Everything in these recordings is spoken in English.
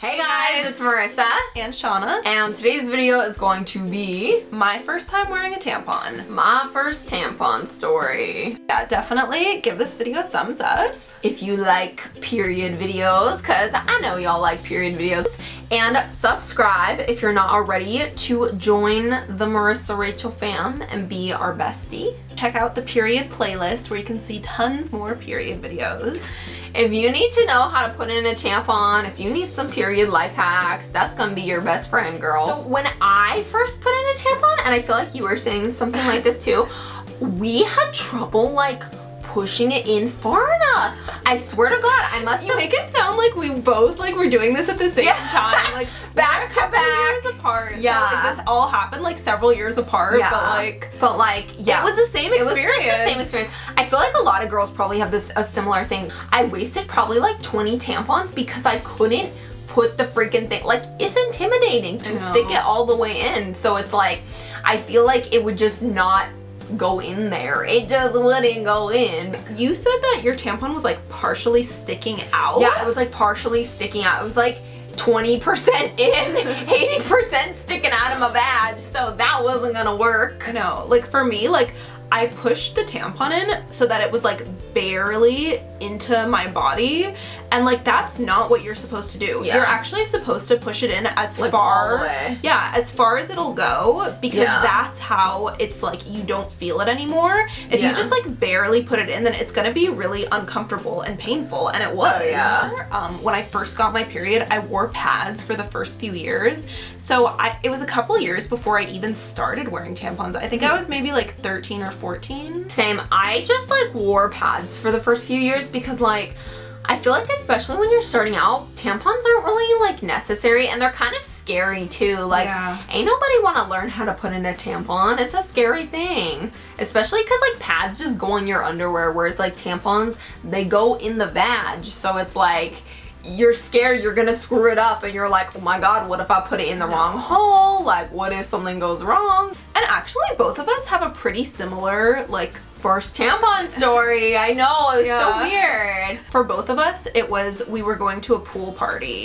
Hey guys, it's Marissa and Shauna, and today's video is going to be my first time wearing a tampon. My first tampon story. Yeah, definitely give this video a thumbs up if you like period videos, because I know y'all like period videos, and subscribe if you're not already to join the Marissa Rachel fam and be our bestie. Check out the period playlist where you can see tons more period videos. If you need to know how to put in a tampon, if you need some period life hacks, that's gonna be your best friend, girl. So when I first put in a tampon, and I feel like you were saying something like this too, we had trouble like pushing it in far enough. I swear to God, I must have. You make it sound like we both like were doing this at the same time, like back to back, years apart. Yeah, so, like this all happened like several years apart. Yeah, but like yeah, it was the same experience. It was like the same experience. I feel like a lot of girls probably have a similar thing. I wasted probably like 20 tampons because I couldn't put the freaking thing. Like, it's intimidating to stick it all the way in. So it's like, I feel like it would just not go in there. It just wouldn't go in. You said that your tampon was like partially sticking out? Yeah, it was like partially sticking out. It was like 20% in, 80% sticking out of my vag, so that wasn't gonna work. I know. Like for me, like I pushed the tampon in so that it was like barely into my body, and like that's not what you're supposed to do. Yeah. You're actually supposed to push it in as like far, all the way. Yeah, as far as it'll go, because that's how it's like you don't feel it anymore. If you just like barely put it in, then it's gonna be really uncomfortable and painful, and it was. When I first got my period, I wore pads for the first few years, so it was a couple years before I even started wearing tampons. I think I was maybe like 13 or 14. Same. I just like wore pads for the first few years because like I feel like especially when you're starting out, tampons aren't really like necessary, and they're kind of scary too. Like ain't nobody want to learn how to put in a tampon. It's a scary thing, especially because like pads just go in your underwear, whereas like tampons, they go in the vag. So it's like you're scared you're gonna screw it up, and you're like, oh my God, what if I put it in the wrong hole? Like, what if something goes wrong? And actually both of us have a pretty similar like first tampon story. I know, it's so weird. For both of us, it was, we were going to a pool party.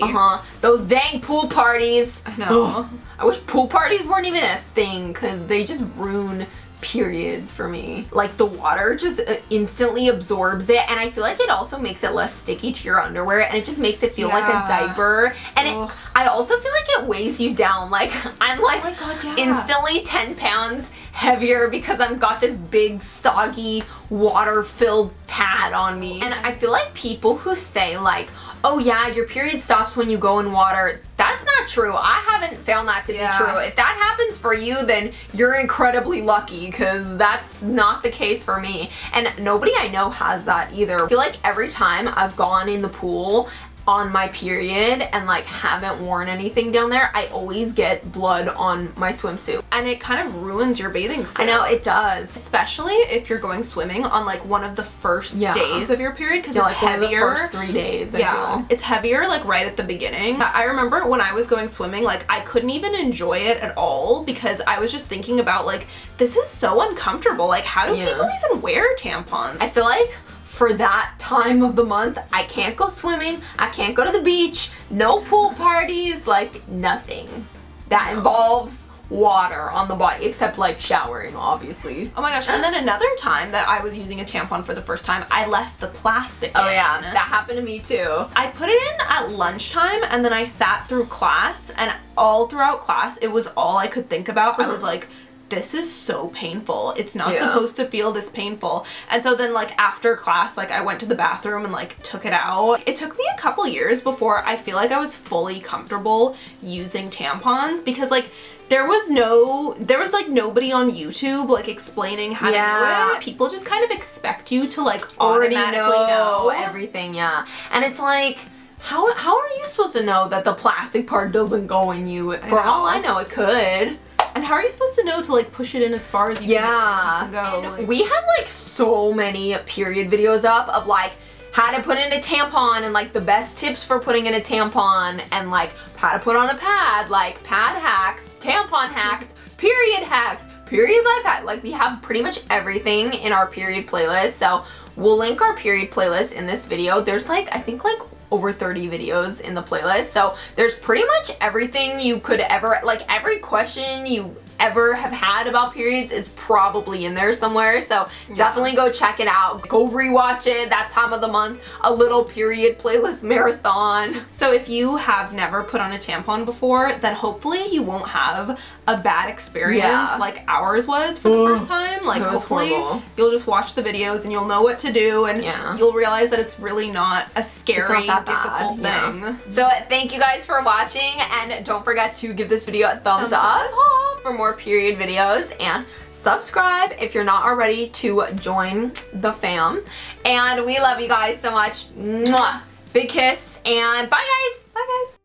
Those dang pool parties. I know. I wish pool parties weren't even a thing, because they just ruin periods for me. Like the water just instantly absorbs it, and I feel like it also makes it less sticky to your underwear, and it just makes it feel like a diaper, and I also feel like it weighs you down. Like I'm like instantly 10 pounds heavier because I've got this big soggy water-filled pad on me. And I feel like people who say like, oh yeah, your period stops when you go in water, that's not true. I haven't found that to be true. If that happens for you, then you're incredibly lucky, because that's not the case for me. And nobody I know has that either. I feel like every time I've gone in the pool on my period and like haven't worn anything down there, I always get blood on my swimsuit. And it kind of ruins your bathing suit. I know, it does. Especially if you're going swimming on like one of the first days of your period, because it's like heavier. One of the first 3 days, I feel. It's heavier like right at the beginning. I remember when I was going swimming, like I couldn't even enjoy it at all, because I was just thinking about like, this is so uncomfortable. Like how do people even wear tampons? I feel like for that time of the month, I can't go swimming, I can't go to the beach, no pool parties, like nothing that involves water on the body, except like showering, obviously. Oh my gosh, and then another time that I was using a tampon for the first time, I left the plastic in. Oh yeah, that happened to me too. I put it in at lunchtime, and then I sat through class, and all throughout class, it was all I could think about. I was like, this is so painful. It's not supposed to feel this painful. And so then like after class, like I went to the bathroom and like took it out. It took me a couple years before I feel like I was fully comfortable using tampons, because like there was like nobody on YouTube like explaining how to do it. People just kind of expect you to like automatically know everything. And it's like, how are you supposed to know that the plastic part doesn't go in you? For all I know, it could. And how are you supposed to know to like push it in as far as you can go? And we have like so many period videos up of like how to put in a tampon, and like the best tips for putting in a tampon, and like how to put on a pad, like pad hacks, tampon hacks, period life hack. Like we have pretty much everything in our period playlist. So we'll link our period playlist in this video. There's like, I think like over 30 videos in the playlist. So there's pretty much everything you could ever, like every question you ever have had about periods is probably in there somewhere. So definitely go check it out. Go rewatch it that time of the month. A little period playlist marathon. So if you have never put on a tampon before, then hopefully you won't have a bad experience like ours was for the first time. Like hopefully you'll just watch the videos and you'll know what to do, and you'll realize that it's really not a scary, difficult thing. So thank you guys for watching, and don't forget to give this video a thumbs up for more period videos, and subscribe if you're not already to join the fam. And we love you guys so much. Mwah. Big kiss, and bye guys. Bye guys.